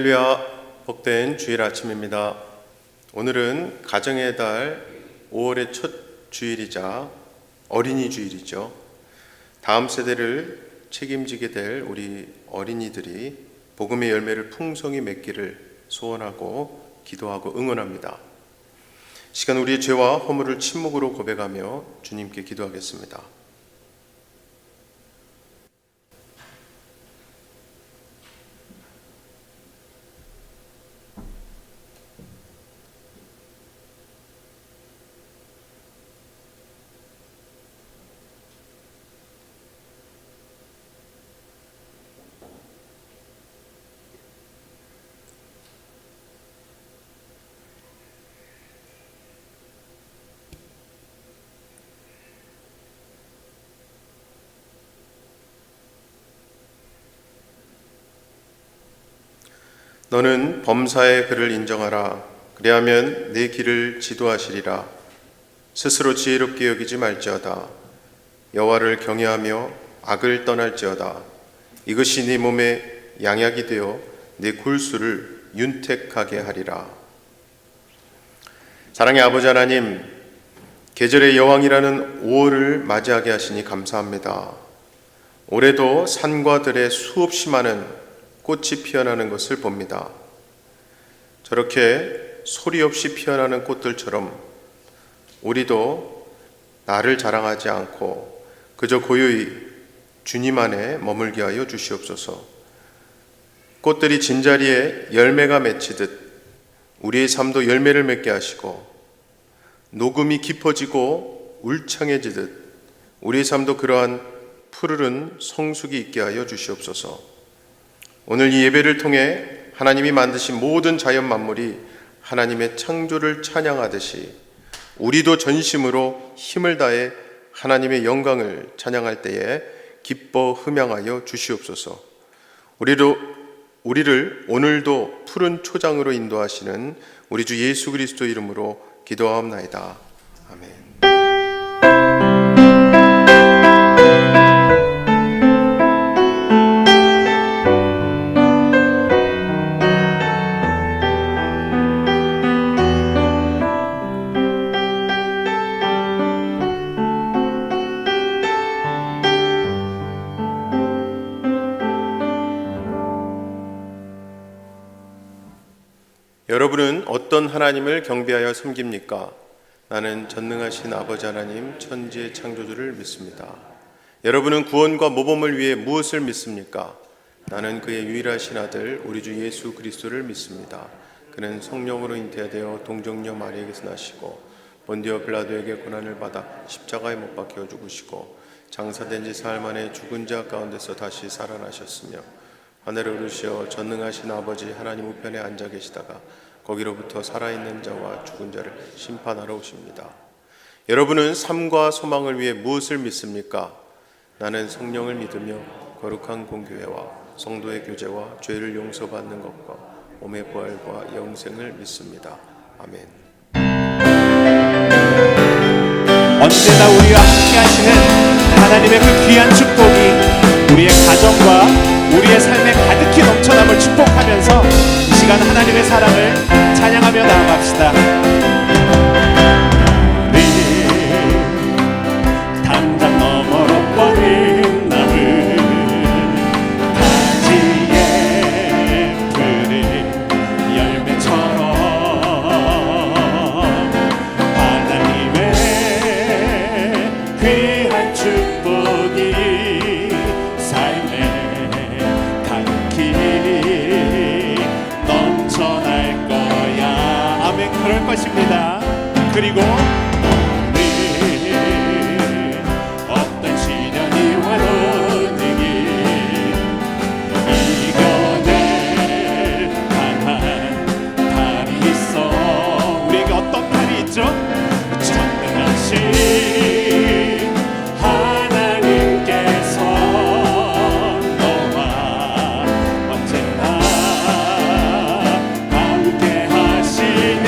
할렐루야, 복된 주일 아침입니다. 오늘은 가정의 달 5월의 첫 주일이자 어린이 주일이죠. 다음 세대를 책임지게 될 우리 어린이들이 복음의 열매를 풍성히 맺기를 소원하고 기도하고 응원합니다. 시간 우리의 죄와 허물을 침묵으로 고백하며 주님께 기도하겠습니다. 너는 범사의 그를 인정하라. 그리하면 내 길을 지도하시리라. 스스로 지혜롭게 여기지 말지어다. 여호와를 경외하며 악을 떠날지어다. 이것이 네 몸에 양약이 되어 네 골수를 윤택하게 하리라. 사랑의 아버지 하나님, 계절의 여왕이라는 5월을 맞이하게 하시니 감사합니다. 올해도 산과 들에 수없이 많은 꽃이 피어나는 것을 봅니다. 저렇게 소리 없이 피어나는 꽃들처럼 우리도 나를 자랑하지 않고 그저 고요히 주님 안에 머물게 하여 주시옵소서. 꽃들이 진자리에 열매가 맺히듯 우리의 삶도 열매를 맺게 하시고, 녹음이 깊어지고 울창해지듯 우리의 삶도 그러한 푸르른 성숙이 있게 하여 주시옵소서. 오늘 이 예배를 통해 하나님이 만드신 모든 자연 만물이 하나님의 창조를 찬양하듯이 우리도 전심으로 힘을 다해 하나님의 영광을 찬양할 때에 기뻐 흠양하여 주시옵소서. 우리를 오늘도 푸른 초장으로 인도하시는 우리 주 예수 그리스도 이름으로 기도하옵나이다. 아멘. 여러분은 어떤 하나님을 경배하여 섬깁니까? 나는 전능하신 아버지 하나님, 천지의 창조주를 믿습니다. 여러분은 구원과 모범을 위해 무엇을 믿습니까? 나는 그의 유일하신 아들 우리 주 예수 그리스도를 믿습니다. 그는 성령으로 잉태되어 동정녀 마리아에게서 나시고 본디오 빌라도에게 고난을 받아 십자가에 못 박혀 죽으시고 장사된 지 사흘 만에 죽은 자 가운데서 다시 살아나셨으며 하늘에 오르시어 전능하신 아버지 하나님 우편에 앉아 계시다가 거기로부터 살아있는 자와 죽은 자를 심판하러 오십니다. 여러분은 삶과 소망을 위해 무엇을 믿습니까? 나는 성령을 믿으며 거룩한 공교회와 성도의 교제와 죄를 용서받는 것과 몸의 부활과 영생을 믿습니다. 아멘. 언제나 우리와 함께 하시는 하나님의 그 귀한 축복이 우리의 가정과 우리의 삶에 가득히 넘쳐남을 축복하면서 이 시간 하나님의 사랑을 찬양하며 나아갑시다. 당장 너머로 뻗은 나무 가지에 푸른 열매처럼 하나님의 귀한 축복이 넘쳐날 거야. 아멘. 그럴 것입니다. 그리고 어떤 시련이 와도 내게 이겨낼 강한 달이 있어. 우리에게 어떤 달이 있죠? 전능하신 하나님께서 너와 언제나 함께 하시니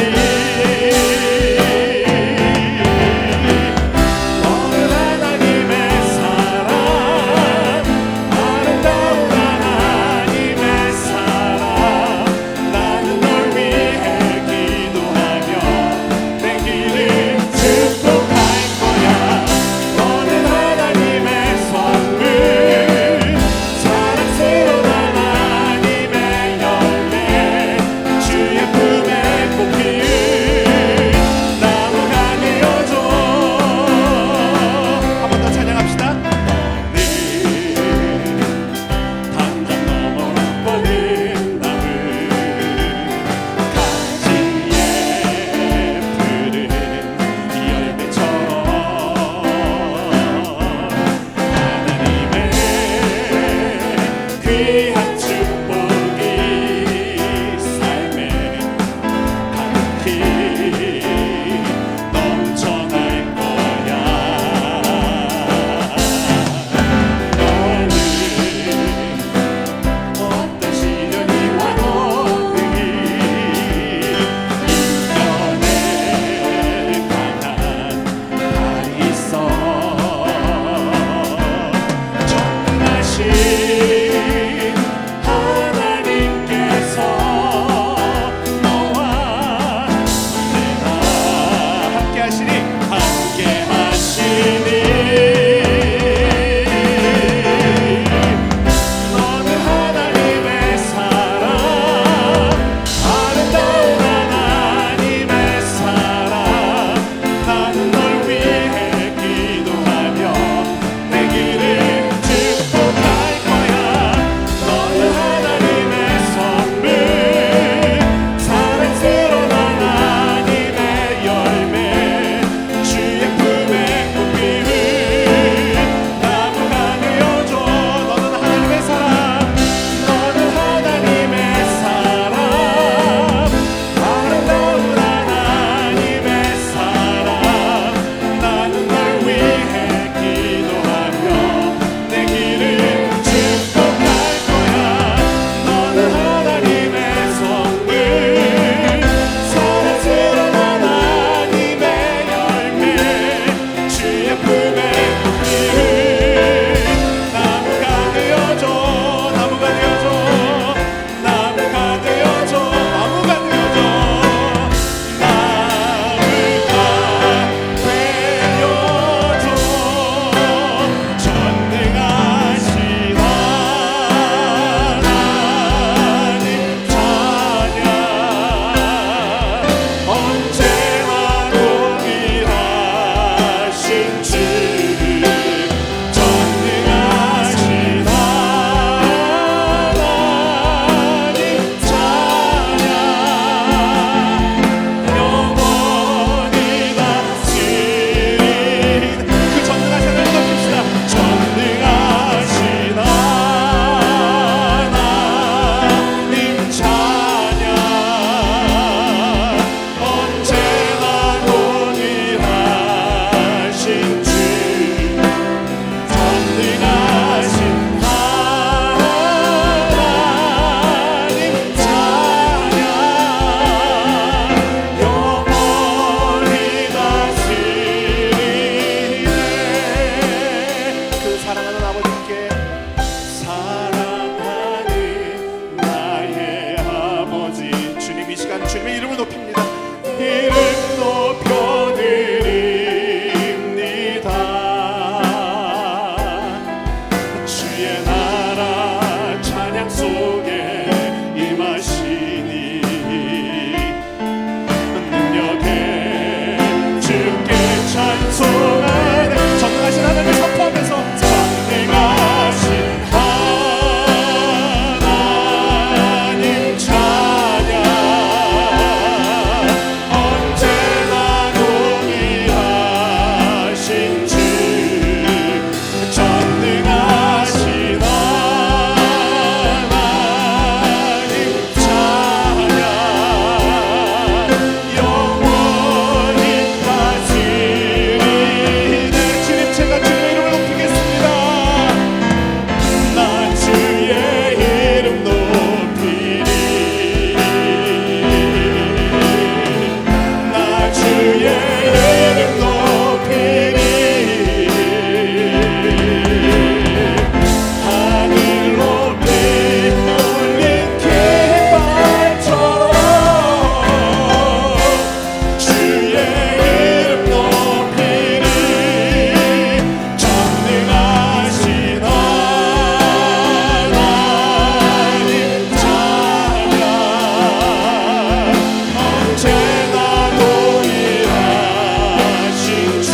이름을 높입니다. 이름 높여드립니다. 주의 나라 찬양 속에 임하시니 능력에 주께 찬송하네. 전능하신 하나님을 선포하면서 전능하신 하나님 찬양 언제나 동일하신 주 전능하신 하나님 찬양 영원히 다스리네. 주님 제가 주의 이름을 높이겠습니다. 나 주의 이름 높이리. 나 주의 이름 높이리. 하늘 높이 울린 깃발처럼 주의 이름 높이리. 전능하신 하나님 찬양 언제나 동일하신 주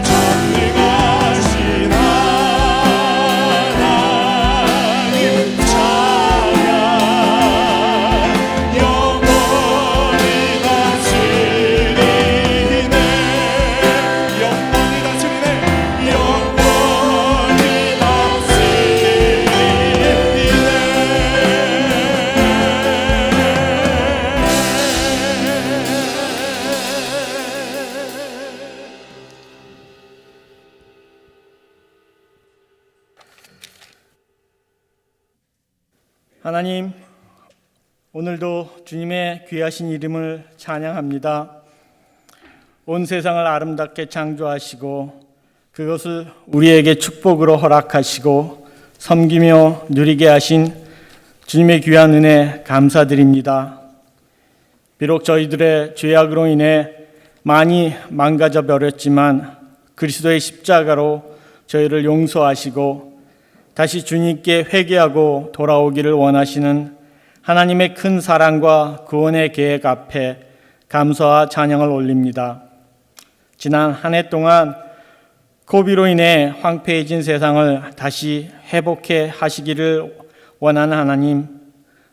전능하신 하나님 찬양 영원히 다스리네. 영원히 다스리네. 영원히 하나님, 오늘도 주님의 귀하신 이름을 찬양합니다. 온 세상을 아름답게 창조하시고 그것을 우리에게 축복으로 허락하시고 섬기며 누리게 하신 주님의 귀한 은혜 감사드립니다. 비록 저희들의 죄악으로 인해 많이 망가져 버렸지만 그리스도의 십자가로 저희를 용서하시고 다시 주님께 회개하고 돌아오기를 원하시는 하나님의 큰 사랑과 구원의 계획 앞에 감사와 찬양을 올립니다. 지난 한 해 동안 코비로 인해 황폐해진 세상을 다시 회복해 하시기를 원하는 하나님,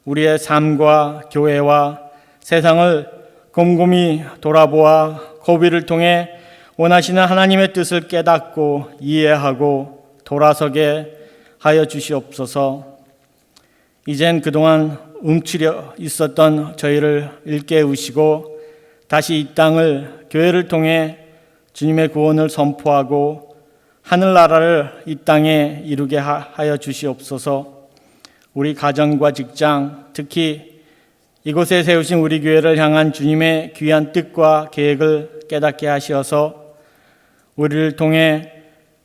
우리의 삶과 교회와 세상을 곰곰이 돌아보아 코비를 통해 원하시는 하나님의 뜻을 깨닫고 이해하고 돌아서게 하여 주시옵소서. 이젠 그동안 움츠려 있었던 저희를 일깨우시고 다시 이 땅을 교회를 통해 주님의 구원을 선포하고 하늘나라를 이 땅에 이루게 하여 주시옵소서. 우리 가정과 직장, 특히 이곳에 세우신 우리 교회를 향한 주님의 귀한 뜻과 계획을 깨닫게 하시어서 우리를 통해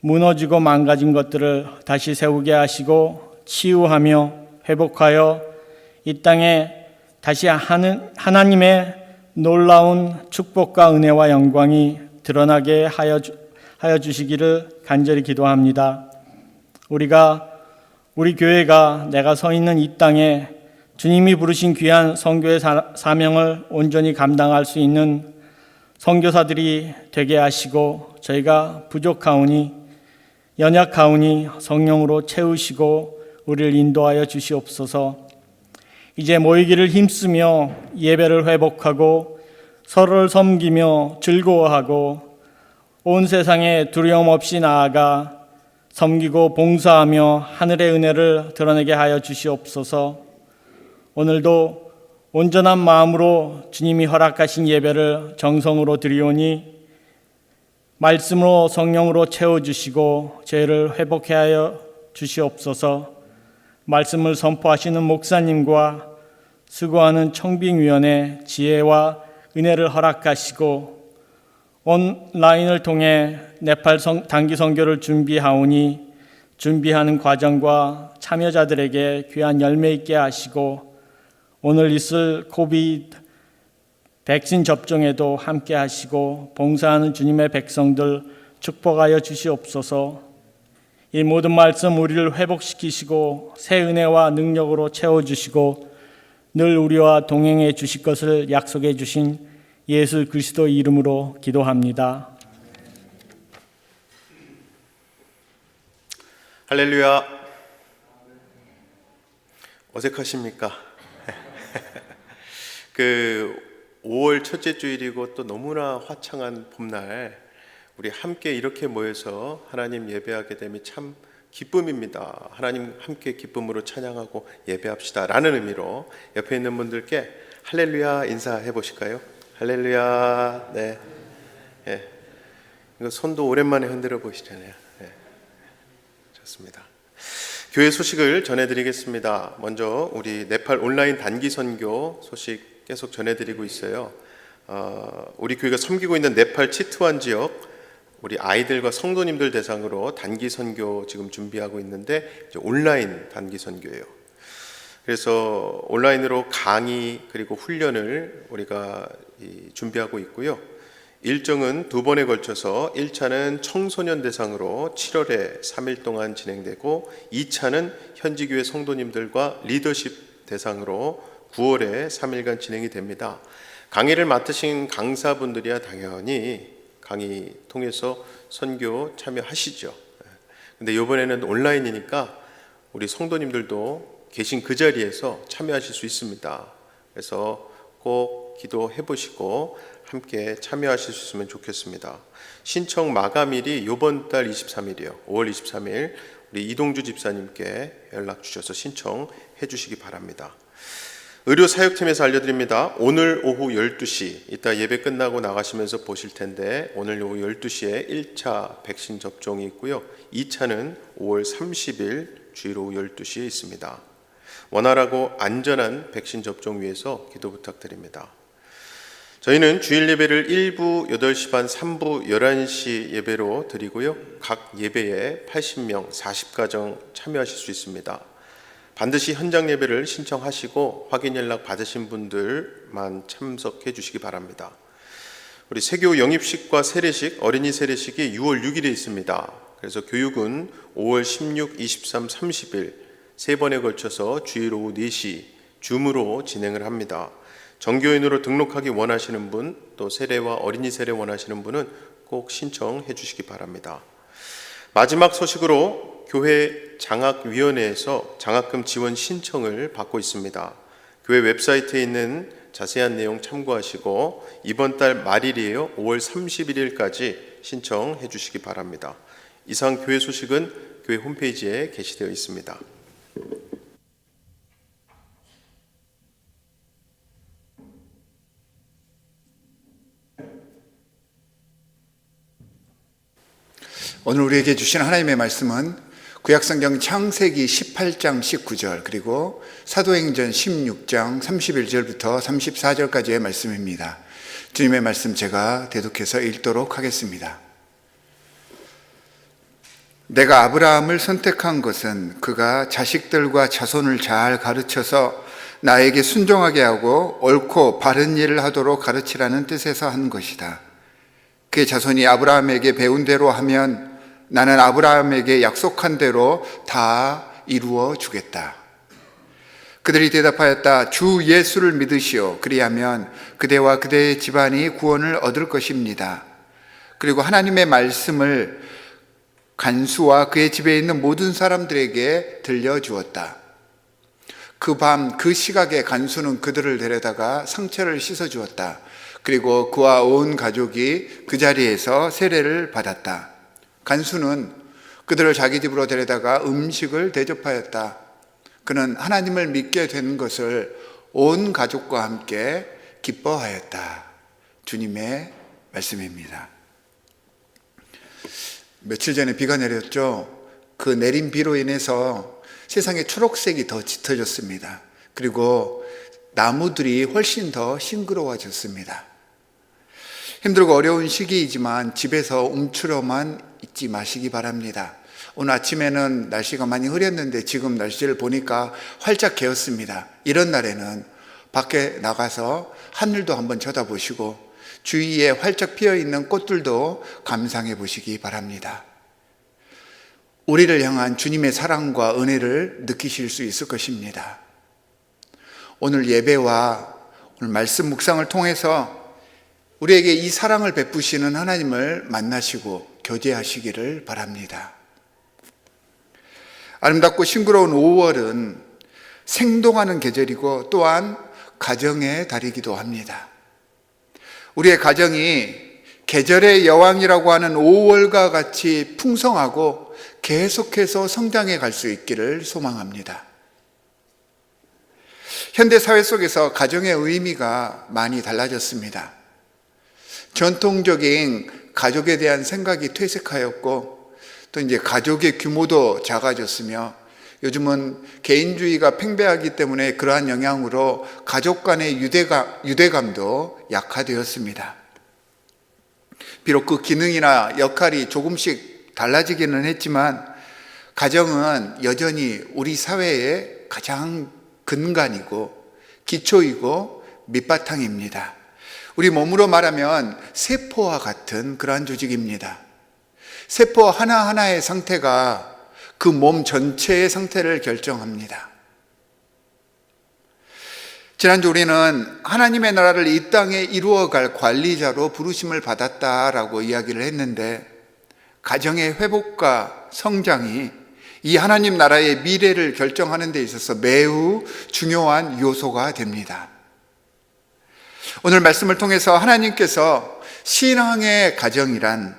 무너지고 망가진 것들을 다시 세우게 하시고 치유하며 회복하여 이 땅에 다시 하나님의 놀라운 축복과 은혜와 영광이 드러나게 하여 주시기를 간절히 기도합니다. 우리 교회가 내가 서 있는 이 땅에 주님이 부르신 귀한 선교의 사명을 온전히 감당할 수 있는 선교사들이 되게 하시고 저희가 부족하오니 연약하오니 성령으로 채우시고 우리를 인도하여 주시옵소서. 이제 모이기를 힘쓰며 예배를 회복하고 서로를 섬기며 즐거워하고 온 세상에 두려움 없이 나아가 섬기고 봉사하며 하늘의 은혜를 드러내게 하여 주시옵소서. 오늘도 온전한 마음으로 주님이 허락하신 예배를 정성으로 드리오니 말씀으로 성령으로 채워주시고 죄를 회복해 하여 주시옵소서. 말씀을 선포하시는 목사님과 수고하는 청빙위원회 지혜와 은혜를 허락하시고 온라인을 통해 네팔 단기 선교를 준비하오니 준비하는 과정과 참여자들에게 귀한 열매 있게 하시고 오늘 있을 코비드 백신 접종에도 함께 하시고 봉사하는 주님의 백성들 축복하여 주시옵소서. 이 모든 말씀 우리를 회복시키시고 새 은혜와 능력으로 채워주시고 늘 우리와 동행해 주실 것을 약속해 주신 예수 그리스도 이름으로 기도합니다. 할렐루야. 어색하십니까? 5월 첫째 주일이고 또 너무나 화창한 봄날 우리 함께 이렇게 모여서 하나님 예배하게 됨이 참 기쁨입니다. 하나님 함께 기쁨으로 찬양하고 예배합시다 라는 의미로 옆에 있는 분들께 할렐루야 인사해 보실까요? 할렐루야. 네. 예. 이거 손도 오랜만에 흔들어 보시잖아요. 예. 좋습니다. 교회 소식을 전해드리겠습니다. 먼저 우리 네팔 온라인 단기 선교 소식 계속 전해드리고 있어요. 우리 교회가 섬기고 있는 네팔 치트완 지역 우리 아이들과 성도님들 대상으로 단기 선교 지금 준비하고 있는데 이제 온라인 단기 선교예요. 그래서 온라인으로 강의 그리고 훈련을 우리가 준비하고 있고요. 일정은 2번에 걸쳐서 1차는 청소년 대상으로 7월에 3일 동안 진행되고 2차는 현지교회 성도님들과 리더십 대상으로 9월에 3일간 진행이 됩니다. 강의를 맡으신 강사분들이야 당연히 강의 통해서 선교 참여하시죠. 근데 이번에는 온라인이니까 우리 성도님들도 계신 그 자리에서 참여하실 수 있습니다. 그래서 꼭 기도해 보시고 함께 참여하실 수 있으면 좋겠습니다. 신청 마감일이 이번 달 23일이요. 5월 23일 우리 이동주 집사님께 연락 주셔서 신청해 주시기 바랍니다. 의료 사역팀에서 알려드립니다. 오늘 오후 12시 이따 예배 끝나고 나가시면서 보실 텐데 오늘 오후 12시에 1차 백신 접종이 있고요. 2차는 5월 30일 주일 오후 12시에 있습니다. 원활하고 안전한 백신 접종 위해서 기도 부탁드립니다. 저희는 주일 예배를 1부 8시 반, 3부 11시 예배로 드리고요. 각 예배에 80명, 40가정 참여하실 수 있습니다. 반드시 현장 예배를 신청하시고 확인 연락 받으신 분들만 참석해 주시기 바랍니다. 우리 세교 영입식과 세례식, 어린이 세례식이 6월 6일에 있습니다. 그래서 교육은 5월 16, 23, 30일 세 번에 걸쳐서 주일 오후 4시 줌으로 진행을 합니다. 정교인으로 등록하기 원하시는 분, 또 세례와 어린이 세례 원하시는 분은 꼭 신청해 주시기 바랍니다. 마지막 소식으로 교회 장학위원회에서 장학금 지원 신청을 받고 있습니다. 교회 웨브사이트에 있는 자세한 내용 참고하시고 이번 달 말일이에요. 5월 31일까지 신청해 주시기 바랍니다. 이상 교회 소식은 교회 홈페이지에 게시되어 있습니다. 오늘 우리에게 주신 하나님의 말씀은 구약성경 창세기 18장 19절 그리고 사도행전 16장 31절부터 34절까지의 말씀입니다. 주님의 말씀 제가 대독해서 읽도록 하겠습니다. 내가 아브라함을 선택한 것은 그가 자식들과 자손을 잘 가르쳐서 나에게 순종하게 하고 옳고 바른 일을 하도록 가르치라는 뜻에서 한 것이다. 그의 자손이 아브라함에게 배운 대로 하면 나는 아브라함에게 약속한 대로 다 이루어 주겠다. 그들이 대답하였다. 주 예수를 믿으시오. 그리하면 그대와 그대의 집안이 구원을 얻을 것입니다. 그리고 하나님의 말씀을 간수와 그의 집에 있는 모든 사람들에게 들려주었다. 그 밤 그 시각에 간수는 그들을 데려다가 상처를 씻어주었다. 그리고 그와 온 가족이 그 자리에서 세례를 받았다. 간수는 그들을 자기 집으로 데려다가 음식을 대접하였다. 그는 하나님을 믿게 된 것을 온 가족과 함께 기뻐하였다. 주님의 말씀입니다. 며칠 전에 비가 내렸죠. 그 내린 비로 인해서 세상에 초록색이 더 짙어졌습니다. 그리고 나무들이 훨씬 더 싱그러워졌습니다. 힘들고 어려운 시기이지만 집에서 움츠러만 있지 마시기 바랍니다. 오늘 아침에는 날씨가 많이 흐렸는데 지금 날씨를 보니까 활짝 개었습니다. 이런 날에는 밖에 나가서 하늘도 한번 쳐다보시고 주위에 활짝 피어있는 꽃들도 감상해 보시기 바랍니다. 우리를 향한 주님의 사랑과 은혜를 느끼실 수 있을 것입니다. 오늘 예배와 오늘 말씀 묵상을 통해서 우리에게 이 사랑을 베푸시는 하나님을 만나시고 교제하시기를 바랍니다. 아름답고 싱그러운 5월은 생동하는 계절이고 또한 가정의 달이기도 합니다. 우리의 가정이 계절의 여왕이라고 하는 5월과 같이 풍성하고 계속해서 성장해 갈 수 있기를 소망합니다. 현대 사회 속에서 가정의 의미가 많이 달라졌습니다. 전통적인 가족에 대한 생각이 퇴색하였고 또 이제 가족의 규모도 작아졌으며 요즘은 개인주의가 팽배하기 때문에 그러한 영향으로 가족 간의 유대감도 약화되었습니다. 비록 그 기능이나 역할이 조금씩 달라지기는 했지만 가정은 여전히 우리 사회의 가장 근간이고 기초이고 밑바탕입니다. 우리 몸으로 말하면 세포와 같은 그러한 조직입니다. 세포 하나하나의 상태가 그 몸 전체의 상태를 결정합니다. 지난주 우리는 하나님의 나라를 이 땅에 이루어갈 관리자로 부르심을 받았다라고 이야기를 했는데 가정의 회복과 성장이 이 하나님 나라의 미래를 결정하는 데 있어서 매우 중요한 요소가 됩니다. 오늘 말씀을 통해서 하나님께서 신앙의 가정이란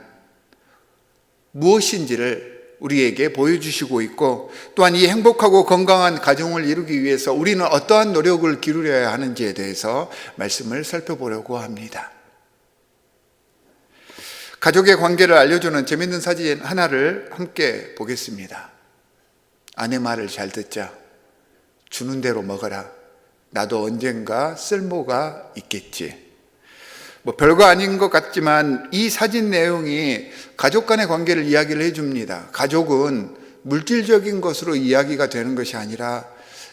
무엇인지를 우리에게 보여주시고 있고 또한 이 행복하고 건강한 가정을 이루기 위해서 우리는 어떠한 노력을 기울여야 하는지에 대해서 말씀을 살펴보려고 합니다. 가족의 관계를 알려주는 재밌는 사진 하나를 함께 보겠습니다. 아내 말을 잘 듣자. 주는 대로 먹어라. 나도 언젠가 쓸모가 있겠지. 별거 아닌 것 같지만 이 사진 내용이 가족 간의 관계를 이야기를 해줍니다. 가족은 물질적인 것으로 이야기가 되는 것이 아니라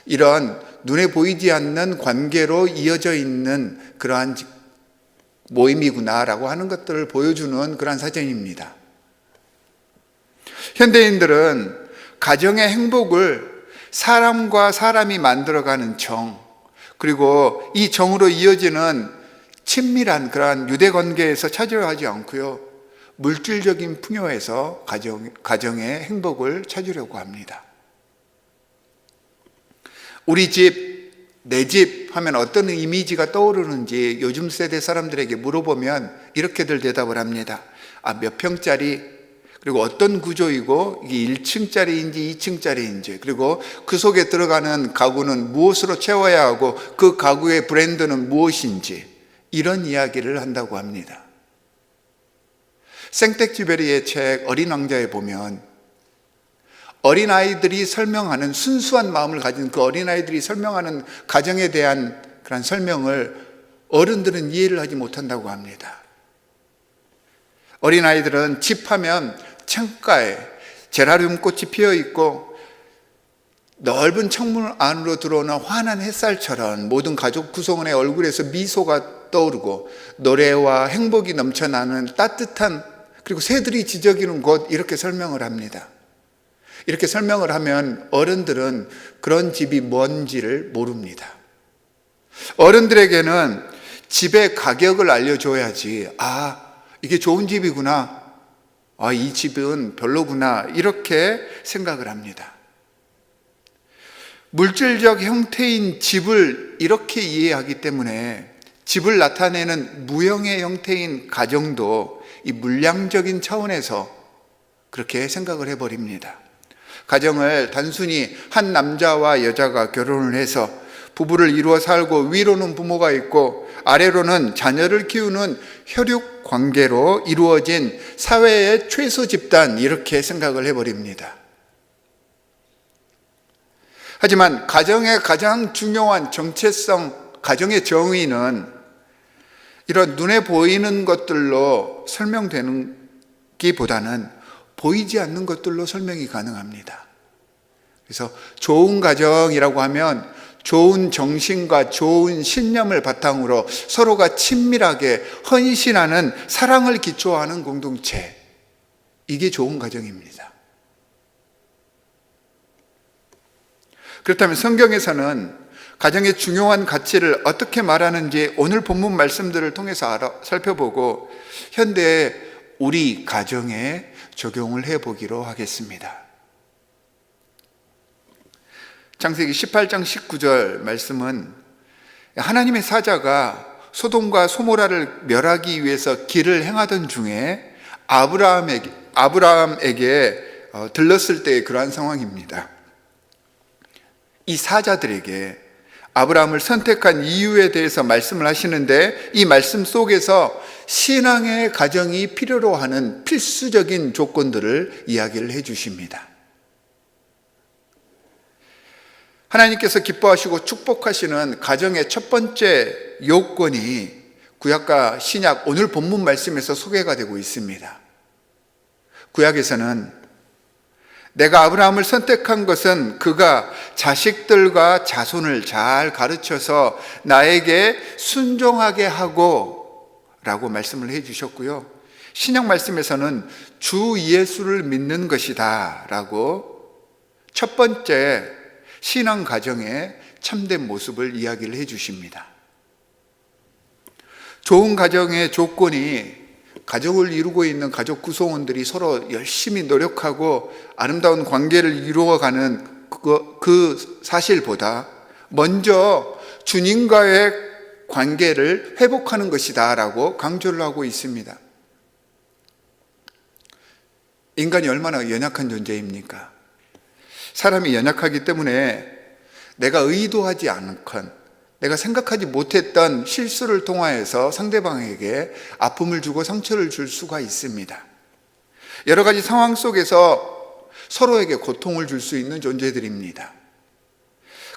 이런 눈에 보이지 않는 관계로 이어져 있는 그러한 모임이구나라고 하는 것들을 보여주는 그러한 사진입니다. 현대인들은 가정의 행복을 사람과 사람이 만들어가는 정, 그리고 이 정으로 이어지는 친밀한 그러한 유대관계에서 찾으려 하지 않고요, 물질적인 풍요에서 가정의 행복을 찾으려고 합니다. 우리 집, 내 집 하면 어떤 이미지가 떠오르는지 요즘 세대 사람들에게 물어보면 이렇게들 대답을 합니다. 몇 평짜리, 그리고 어떤 구조이고 이게 1층짜리인지 2층짜리인지, 그리고 그 속에 들어가는 가구는 무엇으로 채워야 하고 그 가구의 브랜드는 무엇인지, 이런 이야기를 한다고 합니다. 생텍쥐베리의 책 어린 왕자에 보면 어린아이들이 설명하는 순수한 마음을 가진 그 어린아이들이 설명하는 가정에 대한 그런 설명을 어른들은 이해를 하지 못한다고 합니다. 어린아이들은 집하면 창가에 제라늄 꽃이 피어 있고 넓은 창문 안으로 들어오는 환한 햇살처럼 모든 가족 구성원의 얼굴에서 미소가 떠오르고 노래와 행복이 넘쳐나는 따뜻한, 그리고 새들이 지저귀는 곳, 이렇게 설명을 합니다. 이렇게 설명을 하면 어른들은 그런 집이 뭔지를 모릅니다. 어른들에게는 집의 가격을 알려줘야지, 이게 좋은 집이구나, 이 집은 별로구나, 이렇게 생각을 합니다. 물질적 형태인 집을 이렇게 이해하기 때문에 집을 나타내는 무형의 형태인 가정도 이 물량적인 차원에서 그렇게 생각을 해버립니다. 가정을 단순히 한 남자와 여자가 결혼을 해서 부부를 이루어 살고 위로는 부모가 있고 아래로는 자녀를 키우는 혈육 관계로 이루어진 사회의 최소 집단, 이렇게 생각을 해버립니다. 하지만 가정의 가장 중요한 정체성, 가정의 정의는 이런 눈에 보이는 것들로 설명되는 기보다는 보이지 않는 것들로 설명이 가능합니다. 그래서 좋은 가정이라고 하면 좋은 정신과 좋은 신념을 바탕으로 서로가 친밀하게 헌신하는 사랑을 기초하는 공동체. 이게 좋은 가정입니다. 그렇다면 성경에서는 가정의 중요한 가치를 어떻게 말하는지 오늘 본문 말씀들을 통해서 살펴보고 현대의 우리 가정에 적용을 해보기로 하겠습니다. 창세기 18장 19절 말씀은 하나님의 사자가 소돔과 소모라를 멸하기 위해서 길을 행하던 중에 아브라함에게 들렀을 때의 그러한 상황입니다. 이 사자들에게 아브라함을 선택한 이유에 대해서 말씀을 하시는데 이 말씀 속에서 신앙의 가정이 필요로 하는 필수적인 조건들을 이야기를 해 주십니다. 하나님께서 기뻐하시고 축복하시는 가정의 첫 번째 요건이 구약과 신약 오늘 본문 말씀에서 소개가 되고 있습니다. 구약에서는 내가 아브라함을 선택한 것은 그가 자식들과 자손을 잘 가르쳐서 나에게 순종하게 하고 라고 말씀을 해 주셨고요. 신약 말씀에서는 주 예수를 믿는 것이다 라고 첫 번째 신앙 가정의 참된 모습을 이야기를 해 주십니다. 좋은 가정의 조건이 가족을 이루고 있는 가족 구성원들이 서로 열심히 노력하고 아름다운 관계를 이루어가는 그 사실보다 먼저 주님과의 관계를 회복하는 것이다 라고 강조를 하고 있습니다. 인간이 얼마나 연약한 존재입니까? 사람이 연약하기 때문에 내가 의도하지 않건 내가 생각하지 못했던 실수를 통하여서 상대방에게 아픔을 주고 상처를 줄 수가 있습니다. 여러 가지 상황 속에서 서로에게 고통을 줄 수 있는 존재들입니다.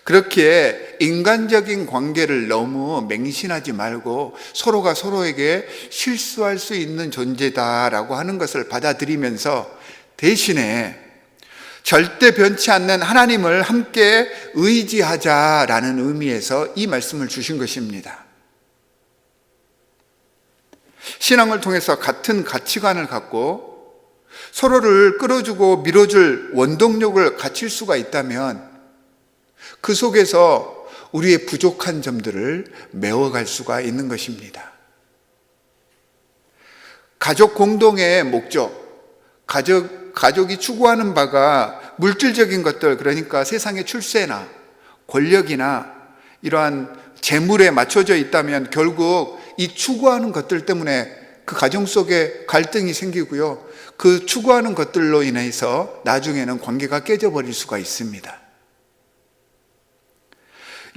그렇기에 인간적인 관계를 너무 맹신하지 말고 서로가 서로에게 실수할 수 있는 존재다라고 하는 것을 받아들이면서 대신에 절대 변치 않는 하나님을 함께 의지하자라는 의미에서 이 말씀을 주신 것입니다. 신앙을 통해서 같은 가치관을 갖고 서로를 끌어주고 밀어줄 원동력을 갖출 수가 있다면 그 속에서 우리의 부족한 점들을 메워갈 수가 있는 것입니다. 가족 공동의 목적, 가족이 추구하는 바가 물질적인 것들, 그러니까 세상의 출세나 권력이나 이러한 재물에 맞춰져 있다면 결국 이 추구하는 것들 때문에 그 가정 속에 갈등이 생기고요. 그 추구하는 것들로 인해서 나중에는 관계가 깨져버릴 수가 있습니다.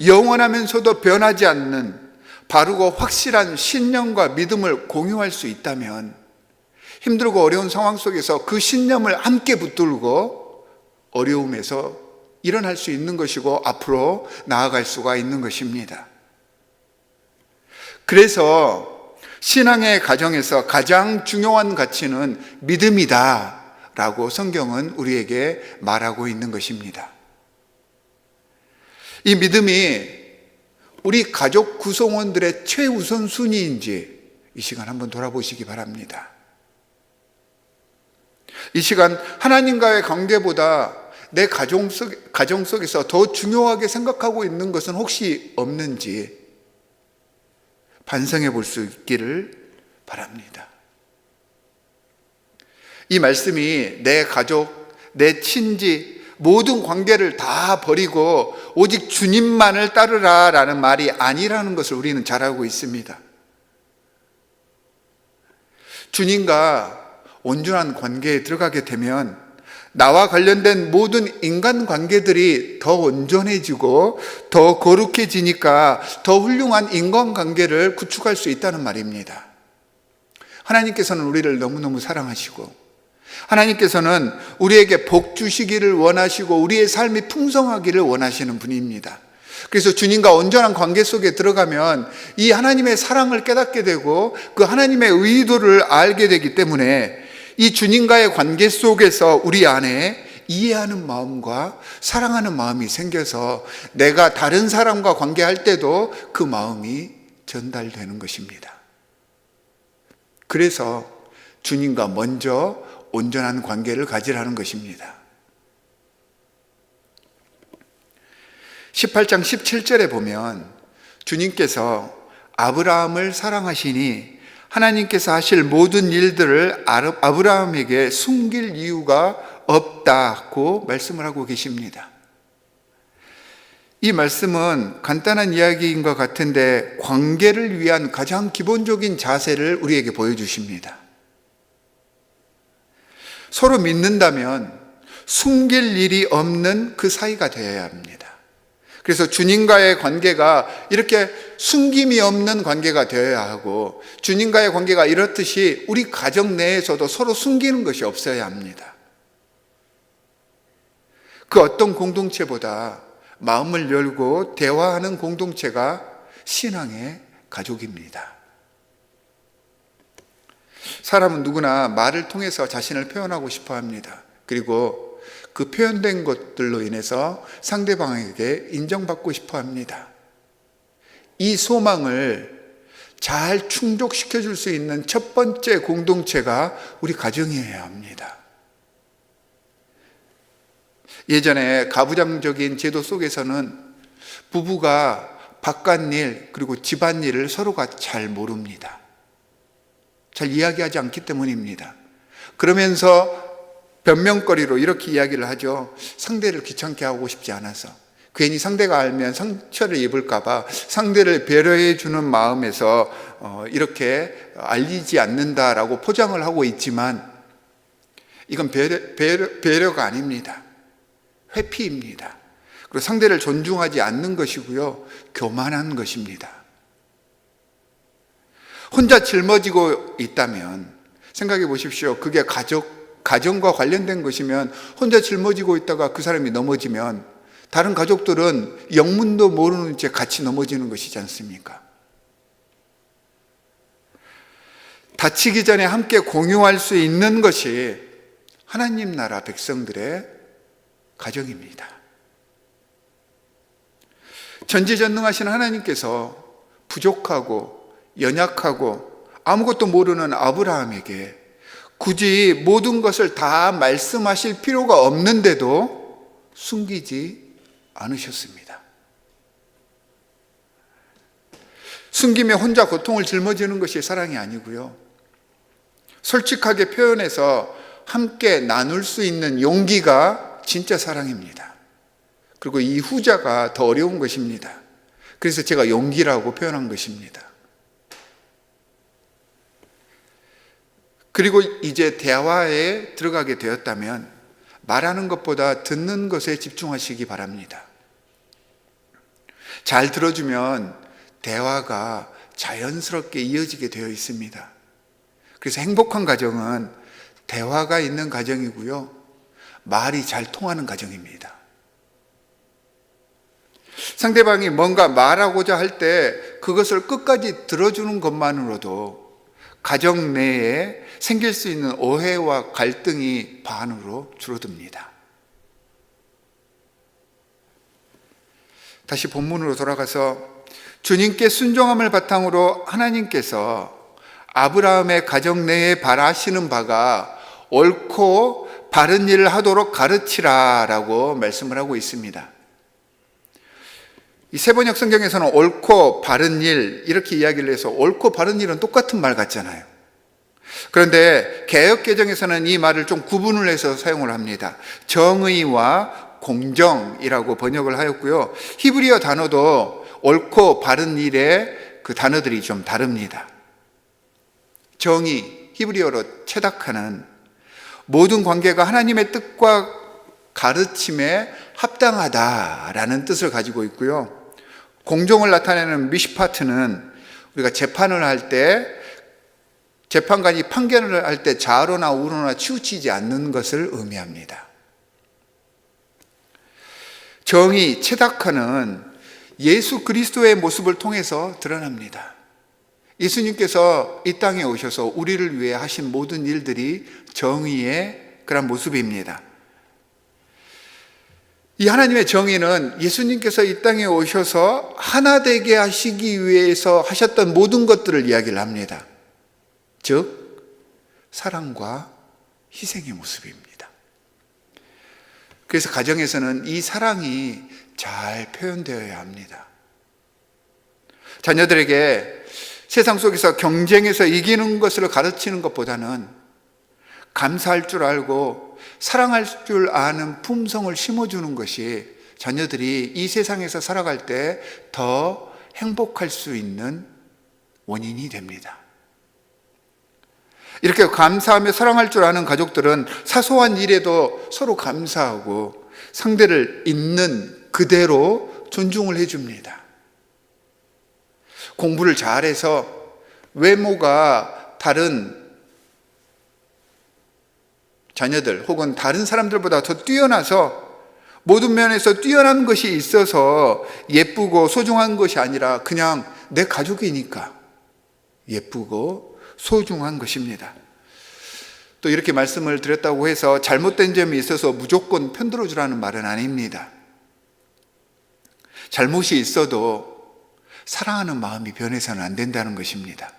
영원하면서도 변하지 않는 바르고 확실한 신념과 믿음을 공유할 수 있다면 힘들고 어려운 상황 속에서 그 신념을 함께 붙들고 어려움에서 일어날 수 있는 것이고 앞으로 나아갈 수가 있는 것입니다. 그래서 신앙의 가정에서 가장 중요한 가치는 믿음이다 라고 성경은 우리에게 말하고 있는 것입니다. 이 믿음이 우리 가족 구성원들의 최우선 순위인지 이 시간 한번 돌아보시기 바랍니다. 이 시간 하나님과의 관계보다 내 가정 속에서 더 중요하게 생각하고 있는 것은 혹시 없는지 반성해 볼 수 있기를 바랍니다. 이 말씀이 내 가족, 내 친지, 모든 관계를 다 버리고 오직 주님만을 따르라 라는 말이 아니라는 것을 우리는 잘 알고 있습니다. 주님과 온전한 관계에 들어가게 되면 나와 관련된 모든 인간 관계들이 더 온전해지고 더 거룩해지니까 더 훌륭한 인간관계를 구축할 수 있다는 말입니다. 하나님께서는 우리를 너무너무 사랑하시고 하나님께서는 우리에게 복 주시기를 원하시고 우리의 삶이 풍성하기를 원하시는 분입니다. 그래서 주님과 온전한 관계 속에 들어가면 이 하나님의 사랑을 깨닫게 되고 그 하나님의 의도를 알게 되기 때문에 이 주님과의 관계 속에서 우리 안에 이해하는 마음과 사랑하는 마음이 생겨서 내가 다른 사람과 관계할 때도 그 마음이 전달되는 것입니다. 그래서 주님과 먼저 온전한 관계를 가지라는 것입니다. 18장 17절에 보면 주님께서 아브라함을 사랑하시니 하나님께서 하실 모든 일들을 아브라함에게 숨길 이유가 없다고 말씀을 하고 계십니다. 이 말씀은 간단한 이야기인 것 같은데 관계를 위한 가장 기본적인 자세를 우리에게 보여주십니다. 서로 믿는다면 숨길 일이 없는 그 사이가 되어야 합니다. 그래서 주님과의 관계가 이렇게 숨김이 없는 관계가 되어야 하고, 주님과의 관계가 이렇듯이 우리 가정 내에서도 서로 숨기는 것이 없어야 합니다. 그 어떤 공동체보다 마음을 열고 대화하는 공동체가 신앙의 가족입니다. 사람은 누구나 말을 통해서 자신을 표현하고 싶어 합니다. 그리고 그 표현된 것들로 인해서 상대방에게 인정받고 싶어 합니다. 이 소망을 잘 충족시켜 줄 수 있는 첫 번째 공동체가 우리 가정이어야 합니다. 예전에 가부장적인 제도 속에서는 부부가 바깥일 그리고 집안일을 서로가 잘 모릅니다. 잘 이야기하지 않기 때문입니다. 그러면서 변명거리로 이렇게 이야기를 하죠. 상대를 귀찮게 하고 싶지 않아서, 괜히 상대가 알면 상처를 입을까 봐 상대를 배려해 주는 마음에서 이렇게 알리지 않는다라고 포장을 하고 있지만, 이건 배려가 아닙니다. 회피입니다. 그리고 상대를 존중하지 않는 것이고요, 교만한 것입니다. 혼자 짊어지고 있다면 생각해 보십시오. 그게 가정과 관련된 것이면, 혼자 짊어지고 있다가 그 사람이 넘어지면 다른 가족들은 영문도 모르는 채 같이 넘어지는 것이지 않습니까? 다치기 전에 함께 공유할 수 있는 것이 하나님 나라 백성들의 가정입니다. 전지전능하신 하나님께서 부족하고 연약하고 아무것도 모르는 아브라함에게 굳이 모든 것을 다 말씀하실 필요가 없는데도 숨기지 않으셨습니다. 숨기며 혼자 고통을 짊어지는 것이 사랑이 아니고요, 솔직하게 표현해서 함께 나눌 수 있는 용기가 진짜 사랑입니다. 그리고 이 후자가 더 어려운 것입니다. 그래서 제가 용기라고 표현한 것입니다. 그리고 이제 대화에 들어가게 되었다면 말하는 것보다 듣는 것에 집중하시기 바랍니다. 잘 들어주면 대화가 자연스럽게 이어지게 되어 있습니다. 그래서 행복한 가정은 대화가 있는 가정이고요, 말이 잘 통하는 가정입니다. 상대방이 뭔가 말하고자 할 때 그것을 끝까지 들어주는 것만으로도 가정 내에 생길 수 있는 오해와 갈등이 반으로 줄어듭니다. 다시 본문으로 돌아가서 주님께 순종함을 바탕으로 하나님께서 아브라함의 가정 내에 바라시는 바가 옳고 바른 일을 하도록 가르치라라고 말씀을 하고 있습니다. 이 세번역 성경에서는 옳고 바른 일 이렇게 이야기를 해서 옳고 바른 일은 똑같은 말 같잖아요. 그런데 개역개정에서는 이 말을 좀 구분을 해서 사용을 합니다. 정의와 공정이라고 번역을 하였고요, 히브리어 단어도 옳고 바른 일의 그 단어들이 좀 다릅니다. 정의, 히브리어로 체다카는 모든 관계가 하나님의 뜻과 가르침에 합당하다라는 뜻을 가지고 있고요, 공정을 나타내는 미시파트는 우리가 재판을 할 때, 재판관이 판결을 할 때 좌로나 우로나 치우치지 않는 것을 의미합니다. 정의, 체다카는 예수 그리스도의 모습을 통해서 드러납니다. 예수님께서 이 땅에 오셔서 우리를 위해 하신 모든 일들이 정의의 그런 모습입니다. 이 하나님의 정의는 예수님께서 이 땅에 오셔서 하나 되게 하시기 위해서 하셨던 모든 것들을 이야기를 합니다. 즉 사랑과 희생의 모습입니다. 그래서 가정에서는 이 사랑이 잘 표현되어야 합니다. 자녀들에게 세상 속에서 경쟁에서 이기는 것을 가르치는 것보다는 감사할 줄 알고 사랑할 줄 아는 품성을 심어주는 것이 자녀들이 이 세상에서 살아갈 때 더 행복할 수 있는 원인이 됩니다. 이렇게 감사하며 사랑할 줄 아는 가족들은 사소한 일에도 서로 감사하고 상대를 있는 그대로 존중을 해줍니다. 공부를 잘해서 외모가 다른 자녀들 혹은 다른 사람들보다 더 뛰어나서 모든 면에서 뛰어난 것이 있어서 예쁘고 소중한 것이 아니라 그냥 내 가족이니까 예쁘고 소중한 것입니다. 또 이렇게 말씀을 드렸다고 해서 잘못된 점이 있어서 무조건 편들어 주라는 말은 아닙니다. 잘못이 있어도 사랑하는 마음이 변해서는 안 된다는 것입니다.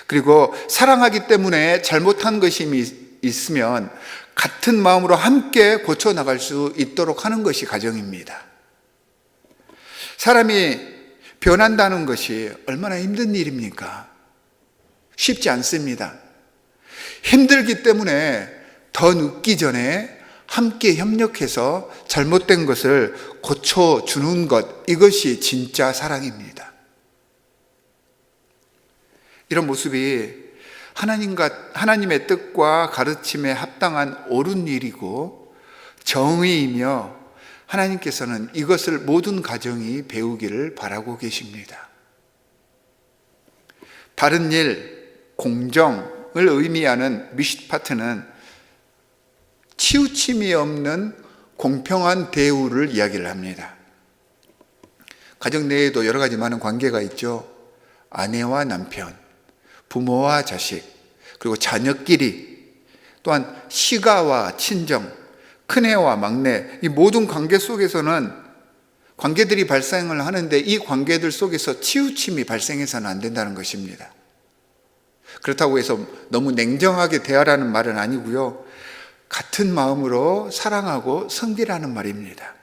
그리고 사랑하기 때문에 잘못한 것이 있으면 같은 마음으로 함께 고쳐나갈 수 있도록 하는 것이 가정입니다. 사람이 변한다는 것이 얼마나 힘든 일입니까? 쉽지 않습니다. 힘들기 때문에 더 늦기 전에 함께 협력해서 잘못된 것을 고쳐주는 것, 이것이 진짜 사랑입니다. 이런 모습이 하나님의 뜻과 가르침에 합당한 옳은 일이고 정의이며 하나님께서는 이것을 모든 가정이 배우기를 바라고 계십니다. 바른 일, 공정을 의미하는 미쉿파트는 치우침이 없는 공평한 대우를 이야기를 합니다. 가정 내에도 여러 가지 많은 관계가 있죠. 아내와 남편, 부모와 자식, 그리고 자녀끼리, 또한 시가와 친정, 큰애와 막내, 이 모든 관계 속에서는 관계들이 발생을 하는데 이 관계들 속에서 치우침이 발생해서는 안 된다는 것입니다. 그렇다고 해서 너무 냉정하게 대하라는 말은 아니고요. 같은 마음으로 사랑하고 섬기라는 말입니다.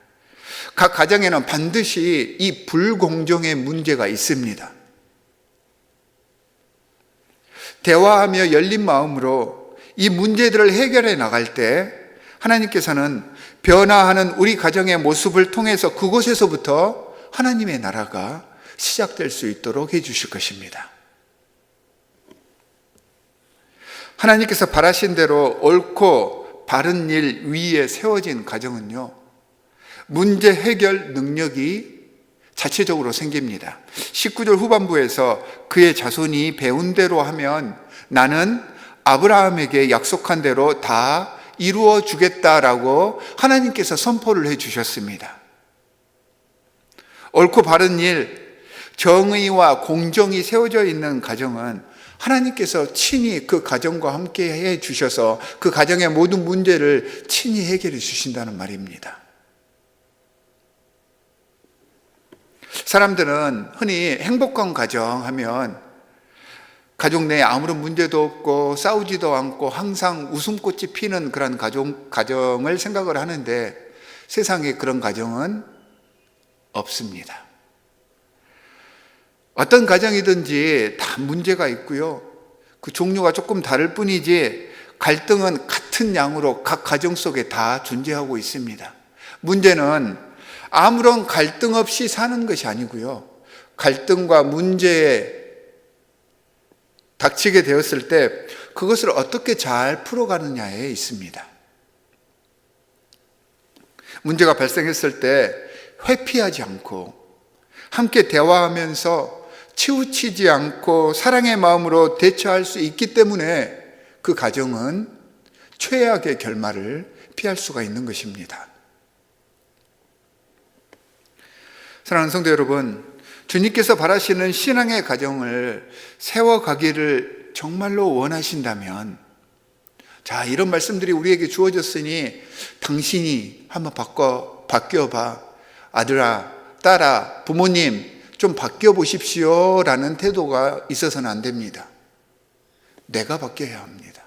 각 가정에는 반드시 이 불공정의 문제가 있습니다. 대화하며 열린 마음으로 이 문제들을 해결해 나갈 때 하나님께서는 변화하는 우리 가정의 모습을 통해서 그곳에서부터 하나님의 나라가 시작될 수 있도록 해주실 것입니다. 하나님께서 바라신 대로 옳고 바른 일 위에 세워진 가정은요, 문제 해결 능력이 자체적으로 생깁니다. 19절 후반부에서 그의 자손이 배운 대로 하면 나는 아브라함에게 약속한 대로 다 이루어 주겠다라고 하나님께서 선포를 해 주셨습니다. 옳고 바른 일, 정의와 공정이 세워져 있는 가정은 하나님께서 친히 그 가정과 함께 해 주셔서 그 가정의 모든 문제를 친히 해결해 주신다는 말입니다. 사람들은 흔히 행복한 가정 하면 가족 내에 아무런 문제도 없고 싸우지도 않고 항상 웃음꽃이 피는 그런 가정을 생각을 하는데 세상에 그런 가정은 없습니다. 어떤 가정이든지 다 문제가 있고요. 그 종류가 조금 다를 뿐이지 갈등은 같은 양으로 각 가정 속에 다 존재하고 있습니다. 문제는 아무런 갈등 없이 사는 것이 아니고요. 갈등과 문제에 닥치게 되었을 때 그것을 어떻게 잘 풀어가느냐에 있습니다. 문제가 발생했을 때 회피하지 않고 함께 대화하면서 치우치지 않고 사랑의 마음으로 대처할 수 있기 때문에 그 가정은 최악의 결말을 피할 수가 있는 것입니다. 사랑하는 성도 여러분, 주님께서 바라시는 신앙의 가정을 세워가기를 정말로 원하신다면, 자, 이런 말씀들이 우리에게 주어졌으니 당신이 한번 바꿔 바뀌어봐. 아들아, 딸아, 부모님 좀 바뀌어 보십시오 라는 태도가 있어서는 안 됩니다. 내가 바뀌어야 합니다.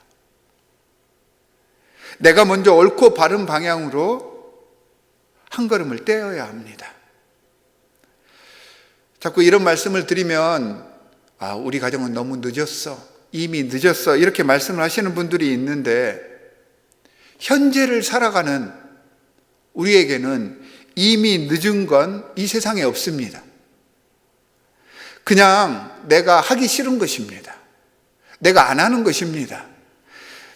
내가 먼저 옳고 바른 방향으로 한 걸음을 떼어야 합니다. 자꾸 이런 말씀을 드리면 우리 가정은 너무 늦었어, 이미 늦었어 이렇게 말씀을 하시는 분들이 있는데, 현재를 살아가는 우리에게는 이미 늦은 건 이 세상에 없습니다. 그냥 내가 하기 싫은 것입니다. 내가 안 하는 것입니다.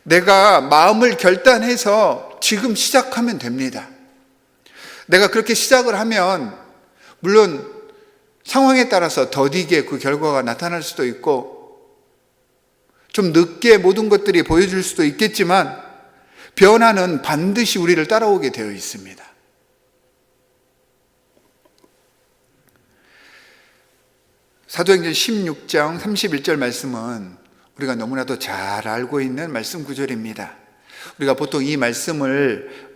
내가 마음을 결단해서 지금 시작하면 됩니다. 내가 그렇게 시작을 하면 물론 상황에 따라서 더디게 그 결과가 나타날 수도 있고 좀 늦게 모든 것들이 보여줄 수도 있겠지만 변화는 반드시 우리를 따라오게 되어 있습니다. 사도행전 16장 31절 말씀은 우리가 너무나도 잘 알고 있는 말씀 구절입니다. 우리가 보통 이 말씀을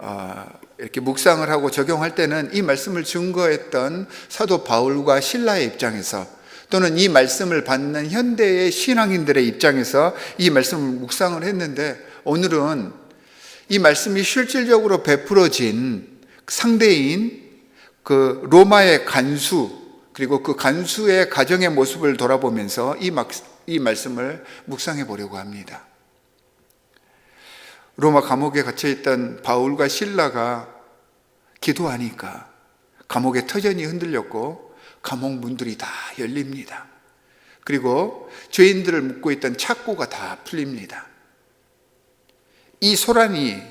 이렇게 묵상을 하고 적용할 때는 이 말씀을 증거했던 사도 바울과 실라의 입장에서, 또는 이 말씀을 받는 현대의 신앙인들의 입장에서 이 말씀을 묵상을 했는데, 오늘은 이 말씀이 실질적으로 베풀어진 상대인 그 로마의 간수, 그리고 그 간수의 가정의 모습을 돌아보면서 이 말씀을 묵상해 보려고 합니다. 로마 감옥에 갇혀있던 바울과 실라가 기도하니까 감옥의 터전이 흔들렸고 감옥 문들이 다 열립니다. 그리고 죄인들을 묶고 있던 착고가 다 풀립니다. 이 소란이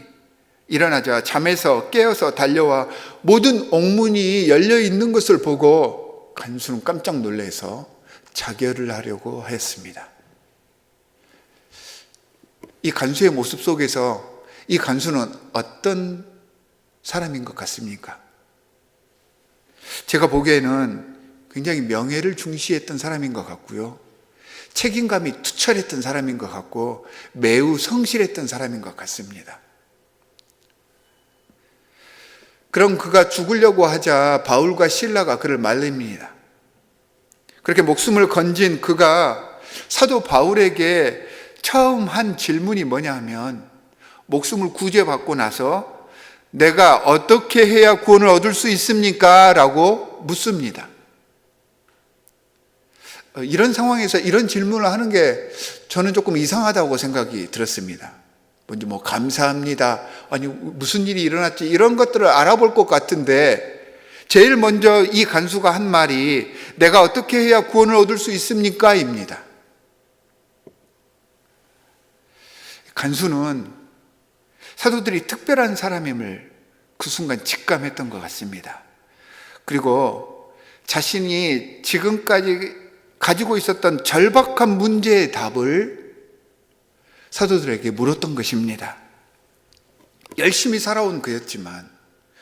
일어나자 잠에서 깨어서 달려와 모든 옥문이 열려 있는 것을 보고 간수는 깜짝 놀라서 자결을 하려고 했습니다. 이 간수의 모습 속에서 이 간수는 어떤 사람인 것 같습니까? 제가 보기에는 굉장히 명예를 중시했던 사람인 것 같고요, 책임감이 투철했던 사람인 것 같고 매우 성실했던 사람인 것 같습니다. 그럼 그가 죽으려고 하자 바울과 실라가 그를 말립니다. 그렇게 목숨을 건진 그가 사도 바울에게 처음 한 질문이 뭐냐 하면, 목숨을 구제받고 나서 내가 어떻게 해야 구원을 얻을 수 있습니까? 라고 묻습니다. 이런 상황에서 이런 질문을 하는 게 저는 조금 이상하다고 생각이 들었습니다. 먼저 감사합니다, 아니 무슨 일이 일어났지, 이런 것들을 알아볼 것 같은데 제일 먼저 이 간수가 한 말이 내가 어떻게 해야 구원을 얻을 수 있습니까? 입니다. 간수는 사도들이 특별한 사람임을 그 순간 직감했던 것 같습니다. 그리고 자신이 지금까지 가지고 있었던 절박한 문제의 답을 사도들에게 물었던 것입니다. 열심히 살아온 그였지만,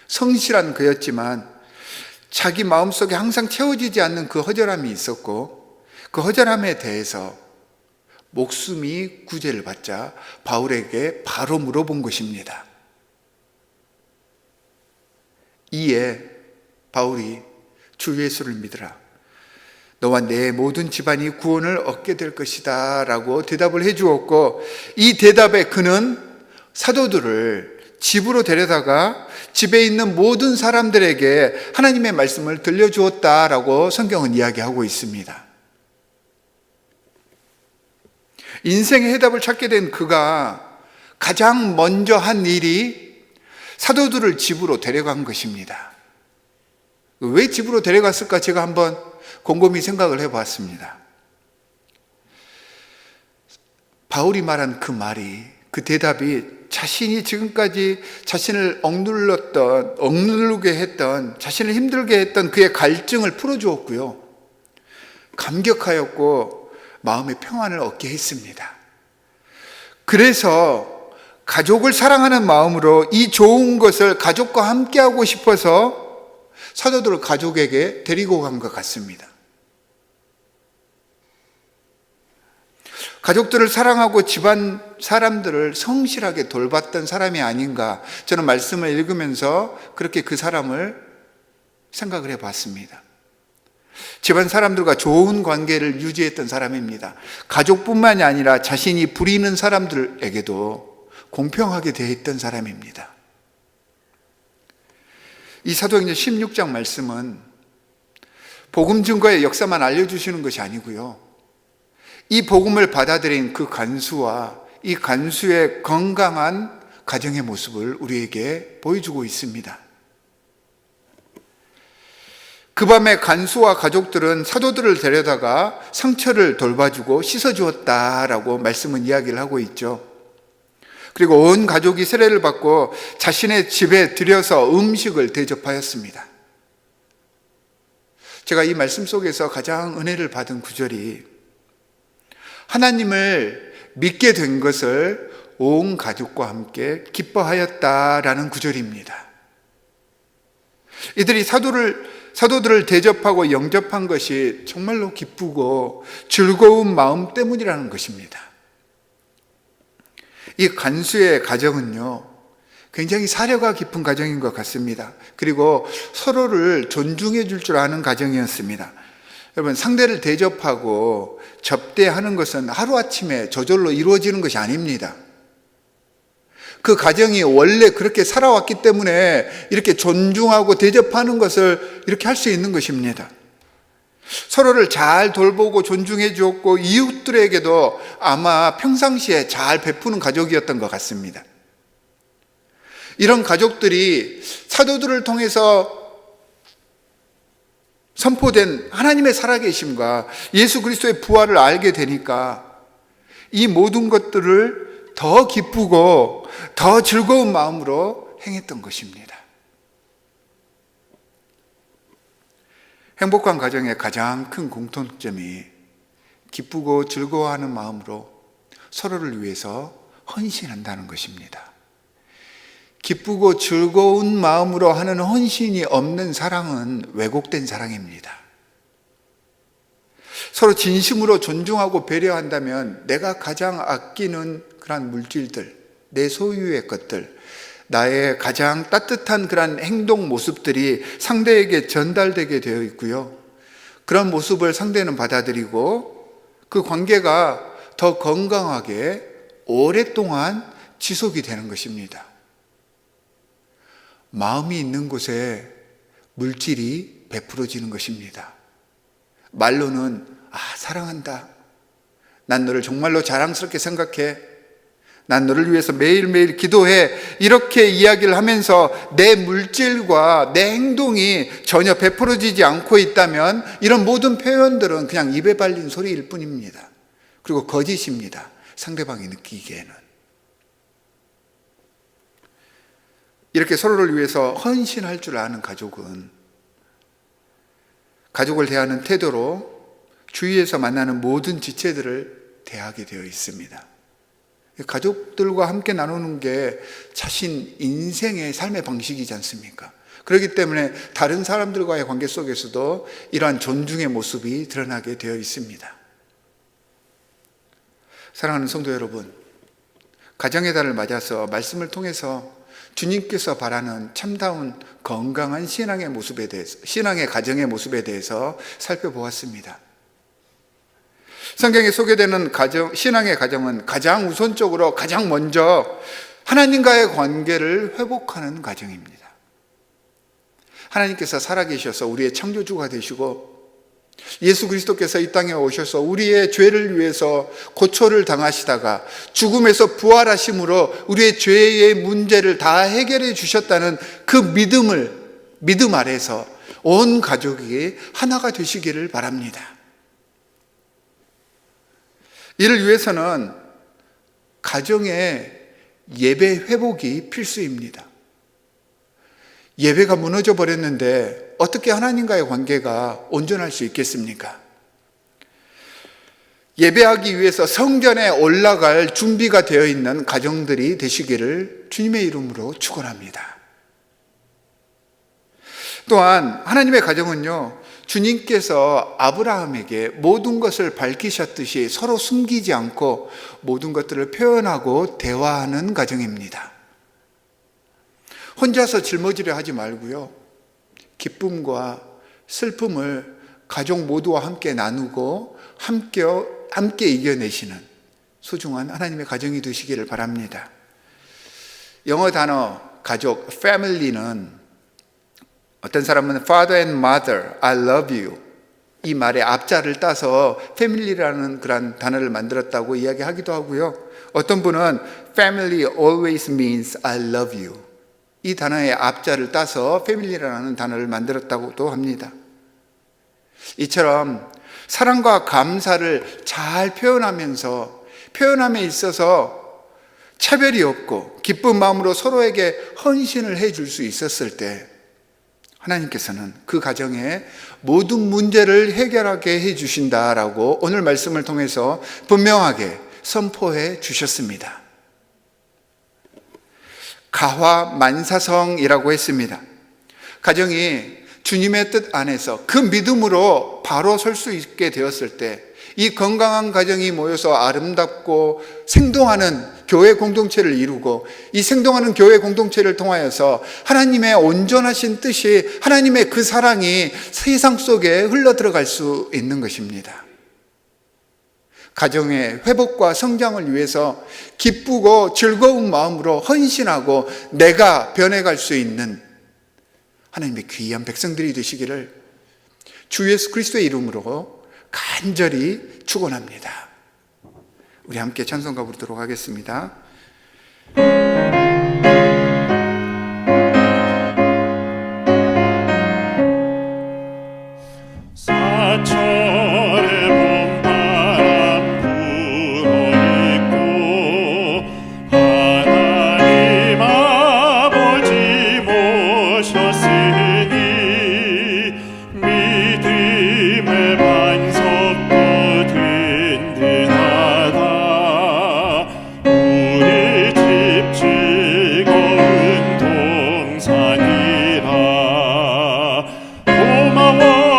성실한 그였지만 자기 마음속에 항상 채워지지 않는 그 허전함이 있었고, 그 허전함에 대해서 목숨이 구제를 받자 바울에게 바로 물어본 것입니다. 이에 바울이 주 예수를 믿으라, 너와 내 모든 집안이 구원을 얻게 될 것이다 라고 대답을 해 주었고, 이 대답에 그는 사도들을 집으로 데려다가 집에 있는 모든 사람들에게 하나님의 말씀을 들려주었다라고 성경은 이야기하고 있습니다. 인생의 해답을 찾게 된 그가 가장 먼저 한 일이 사도들을 집으로 데려간 것입니다. 왜 집으로 데려갔을까 제가 한번 곰곰이 생각을 해봤습니다. 바울이 말한 그 말이, 그 대답이 자신이 지금까지 자신을 억누르게 했던, 자신을 힘들게 했던 그의 갈증을 풀어주었고요, 감격하였고 마음의 평안을 얻게 했습니다. 그래서 가족을 사랑하는 마음으로 이 좋은 것을 가족과 함께하고 싶어서 사도들을 가족에게 데리고 간 것 같습니다. 가족들을 사랑하고 집안 사람들을 성실하게 돌봤던 사람이 아닌가, 저는 말씀을 읽으면서 그렇게 그 사람을 생각을 해봤습니다. 집안 사람들과 좋은 관계를 유지했던 사람입니다. 가족뿐만이 아니라 자신이 부리는 사람들에게도 공평하게 대했던 사람입니다. 이 사도행전 16장 말씀은 복음 증거의 역사만 알려주시는 것이 아니고요, 이 복음을 받아들인 그 간수와 이 간수의 건강한 가정의 모습을 우리에게 보여주고 있습니다. 그 밤에 간수와 가족들은 사도들을 데려다가 상처를 돌봐주고 씻어주었다라고 말씀은 이야기를 하고 있죠. 그리고 온 가족이 세례를 받고 자신의 집에 들여서 음식을 대접하였습니다. 제가 이 말씀 속에서 가장 은혜를 받은 구절이 하나님을 믿게 된 것을 온 가족과 함께 기뻐하였다라는 구절입니다. 이들이 사도들을 대접하고 영접한 것이 정말로 기쁘고 즐거운 마음 때문이라는 것입니다. 이 간수의 가정은요, 굉장히 사려가 깊은 가정인 것 같습니다. 그리고 서로를 존중해 줄 줄 아는 가정이었습니다. 여러분, 상대를 대접하고 접대하는 것은 하루아침에 저절로 이루어지는 것이 아닙니다. 그 가정이 원래 그렇게 살아왔기 때문에 이렇게 존중하고 대접하는 것을 이렇게 할 수 있는 것입니다. 서로를 잘 돌보고 존중해 주었고 이웃들에게도 아마 평상시에 잘 베푸는 가족이었던 것 같습니다. 이런 가족들이 사도들을 통해서 선포된 하나님의 살아계심과 예수 그리스도의 부활을 알게 되니까 이 모든 것들을 더 기쁘고 더 즐거운 마음으로 행했던 것입니다. 행복한 가정의 가장 큰 공통점이 기쁘고 즐거워하는 마음으로 서로를 위해서 헌신한다는 것입니다. 기쁘고 즐거운 마음으로 하는 헌신이 없는 사랑은 왜곡된 사랑입니다. 서로 진심으로 존중하고 배려한다면 내가 가장 아끼는 그런 물질들, 내 소유의 것들, 나의 가장 따뜻한 그런 행동 모습들이 상대에게 전달되게 되어 있고요, 그런 모습을 상대는 받아들이고 그 관계가 더 건강하게 오랫동안 지속이 되는 것입니다. 마음이 있는 곳에 물질이 베풀어지는 것입니다. 말로는 사랑한다, 난 너를 정말로 자랑스럽게 생각해, 난 너를 위해서 매일매일 기도해, 이렇게 이야기를 하면서 내 물질과 내 행동이 전혀 베풀어지지 않고 있다면 이런 모든 표현들은 그냥 입에 발린 소리일 뿐입니다. 그리고 거짓입니다, 상대방이 느끼기에는. 이렇게 서로를 위해서 헌신할 줄 아는 가족은 가족을 대하는 태도로 주위에서 만나는 모든 지체들을 대하게 되어 있습니다. 가족들과 함께 나누는 게 자신 인생의 삶의 방식이지 않습니까? 그렇기 때문에 다른 사람들과의 관계 속에서도 이러한 존중의 모습이 드러나게 되어 있습니다. 사랑하는 성도 여러분, 가정의 달을 맞아서 말씀을 통해서 주님께서 바라는 참다운 건강한 신앙의 모습에 대해서, 신앙의 가정의 모습에 대해서 살펴보았습니다. 성경에 소개되는 신앙의 가정은 가장 우선적으로 가장 먼저 하나님과의 관계를 회복하는 가정입니다. 하나님께서 살아계셔서 우리의 창조주가 되시고 예수 그리스도께서 이 땅에 오셔서 우리의 죄를 위해서 고초를 당하시다가 죽음에서 부활하심으로 우리의 죄의 문제를 다 해결해 주셨다는 그 믿음 아래서 온 가족이 하나가 되시기를 바랍니다. 이를 위해서는 가정의 예배 회복이 필수입니다. 예배가 무너져 버렸는데 어떻게 하나님과의 관계가 온전할 수 있겠습니까? 예배하기 위해서 성전에 올라갈 준비가 되어 있는 가정들이 되시기를 주님의 이름으로 축원합니다. 또한 하나님의 가정은요, 주님께서 아브라함에게 모든 것을 밝히셨듯이 서로 숨기지 않고 모든 것들을 표현하고 대화하는 가정입니다. 혼자서 짊어지려 하지 말고요, 기쁨과 슬픔을 가족 모두와 함께 나누고 함께 이겨내시는 소중한 하나님의 가정이 되시기를 바랍니다. 영어 단어 가족, family는 어떤 사람은 father and mother, I love you, 이 말의 앞자를 따서 family라는 그런 단어를 만들었다고 이야기하기도 하고요, 어떤 분은 family always means I love you, 이 단어의 앞자를 따서 family라는 단어를 만들었다고도 합니다. 이처럼 사랑과 감사를 잘 표현하면서 표현함에 있어서 차별이 없고 기쁜 마음으로 서로에게 헌신을 해줄 수 있었을 때 하나님께서는 그 가정의 모든 문제를 해결하게 해주신다라고 오늘 말씀을 통해서 분명하게 선포해 주셨습니다. 가화만사성이라고 했습니다. 가정이 주님의 뜻 안에서 그 믿음으로 바로 설 수 있게 되었을 때 이 건강한 가정이 모여서 아름답고 생동하는 교회 공동체를 이루고 이 생동하는 교회 공동체를 통하여서 하나님의 온전하신 뜻이, 하나님의 그 사랑이 세상 속에 흘러 들어갈 수 있는 것입니다. 가정의 회복과 성장을 위해서 기쁘고 즐거운 마음으로 헌신하고 내가 변해갈 수 있는 하나님의 귀한 백성들이 되시기를 주 예수 그리스도의 이름으로 간절히 축원합니다. 우리 함께 찬송가 부르도록 하겠습니다. 사철의 봄바람 불어있고 하나님 아버지 모셨으니 믿음의 반석도 든든하다. 우리 집 즐거운 동산이라. 고마워라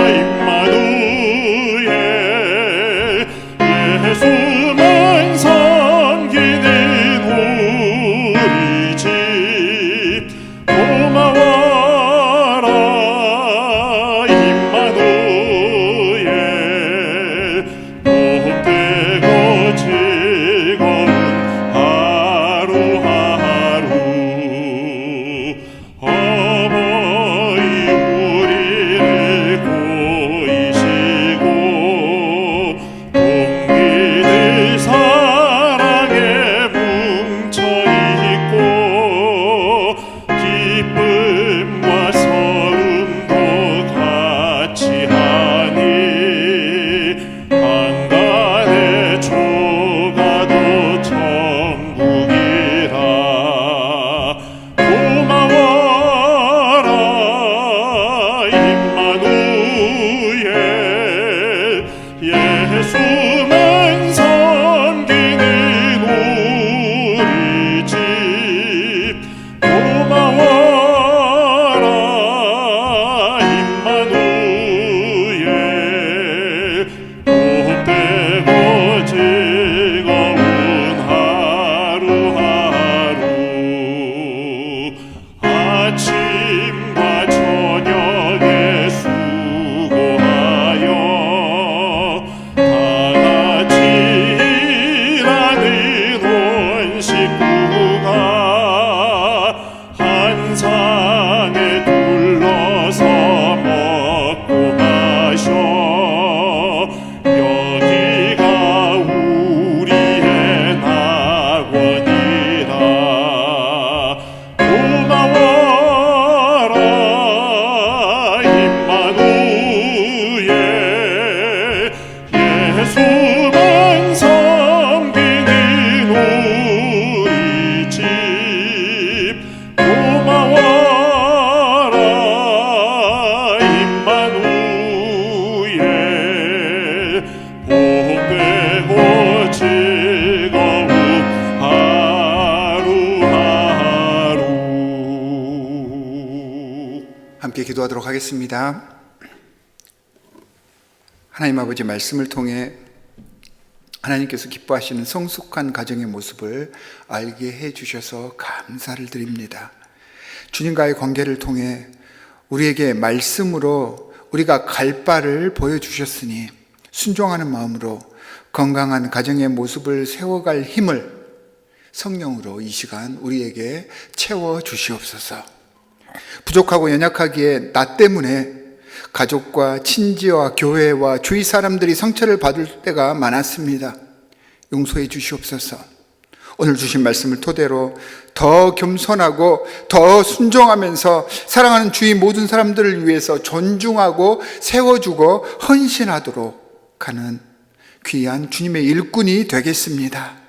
임마누엘, 예수만 섬기는 우리 집. 고마워라 임마누엘, 복되고 즐거운 하루하루. 어머니 우리를 보이시고 동기들 사랑에 뭉쳐있고 기쁨과 서름도 같이 하니 한간의 조가도 천국이라. 고마워라 임마누엘, 예수만 섬기는 우리 집. 고마워라 임마누엘, 복되고 즐거운 하루하루. 아침과 저녁에 수고하여 다같이 일하는 온 식구가 한 상에 둘러서 먹고 마셔. 여기가 우리의 낙원이라. 고마워라 임마누엘, 예수만 섬기는 우리 집. 고마워라 임마누엘, 복되고 즐거운 하루하루. 함께 기도 기도하도록 하겠습니다. 하나님 아버지, 말씀을 통해 하나님께서 기뻐하시는 성숙한 가정의 모습을 알게 해주셔서 감사를 드립니다. 주님과의 관계를 통해 우리에게 말씀으로 우리가 갈 바를 보여주셨으니 순종하는 마음으로 건강한 가정의 모습을 세워갈 힘을 성령으로 이 시간 우리에게 채워주시옵소서. 부족하고 연약하기에 나 때문에 가족과 친지와 교회와 주위 사람들이 상처를 받을 때가 많았습니다. 용서해 주시옵소서. 오늘 주신 말씀을 토대로 더 겸손하고 더 순종하면서 사랑하는 주위 모든 사람들을 위해서 존중하고 세워주고 헌신하도록 하는 귀한 주님의 일꾼이 되겠습니다.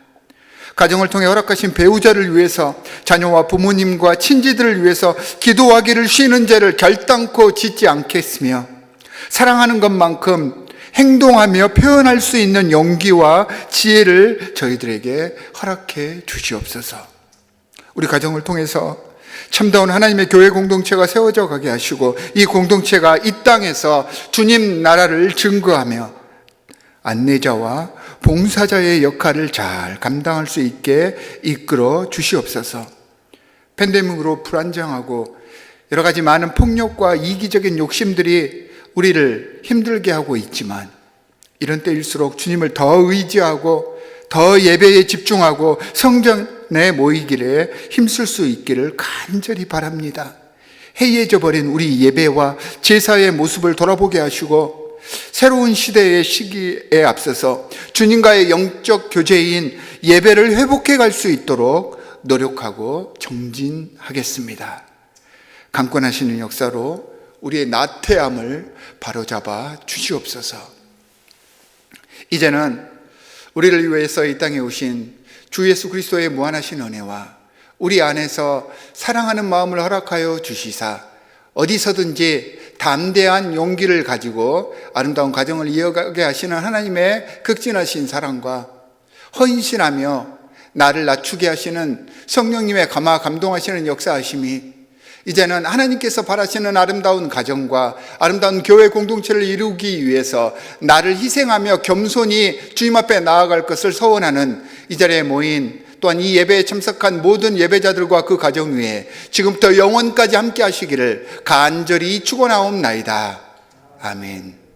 가정을 통해 허락하신 배우자를 위해서, 자녀와 부모님과 친지들을 위해서 기도하기를 쉬는 죄를 결단코 짓지 않겠으며, 사랑하는 것만큼 행동하며 표현할 수 있는 용기와 지혜를 저희들에게 허락해 주시옵소서. 우리 가정을 통해서 참다운 하나님의 교회 공동체가 세워져 가게 하시고, 이 공동체가 이 땅에서 주님 나라를 증거하며 안내자와 봉사자의 역할을 잘 감당할 수 있게 이끌어 주시옵소서. 팬데믹으로 불안정하고 여러 가지 많은 폭력과 이기적인 욕심들이 우리를 힘들게 하고 있지만, 이런 때일수록 주님을 더 의지하고 더 예배에 집중하고 성전에 모이기를 힘쓸 수 있기를 간절히 바랍니다. 해이해져 버린 우리 예배와 제사의 모습을 돌아보게 하시고, 새로운 시대의 시기에 앞서서 주님과의 영적 교제인 예배를 회복해 갈 수 있도록 노력하고 정진하겠습니다. 강권하시는 역사로 우리의 나태함을 바로잡아 주시옵소서. 이제는 우리를 위해서 이 땅에 오신 주 예수 그리스도의 무한하신 은혜와 우리 안에서 사랑하는 마음을 허락하여 주시사 어디서든지 담대한 용기를 가지고 아름다운 가정을 이어가게 하시는 하나님의 극진하신 사랑과 헌신하며 나를 낮추게 하시는 성령님의 감동하시는 역사하심이 이제는 하나님께서 바라시는 아름다운 가정과 아름다운 교회 공동체를 이루기 위해서 나를 희생하며 겸손히 주님 앞에 나아갈 것을 소원하는 이 자리에 모인, 또한 이 예배에 참석한 모든 예배자들과 그 가정 위에 지금부터 영원까지 함께 하시기를 간절히 축원하옵나이다. 아멘.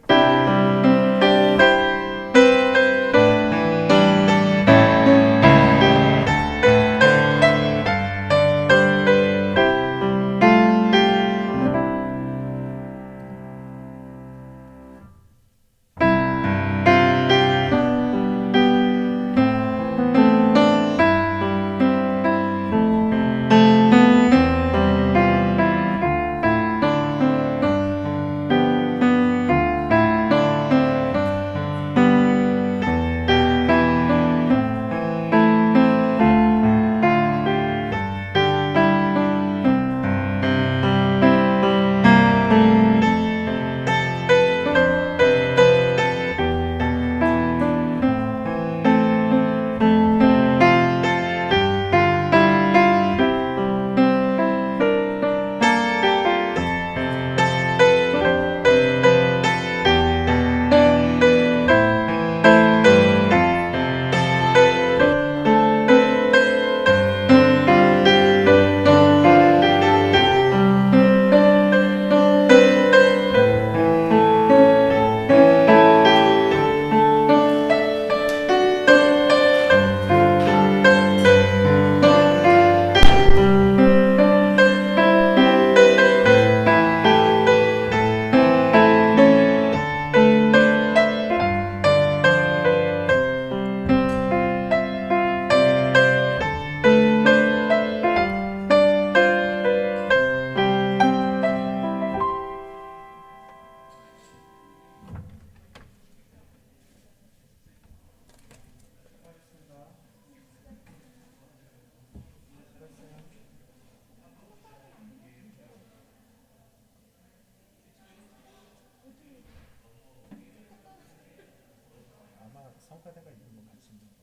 성과대가 있는 것 같습니다.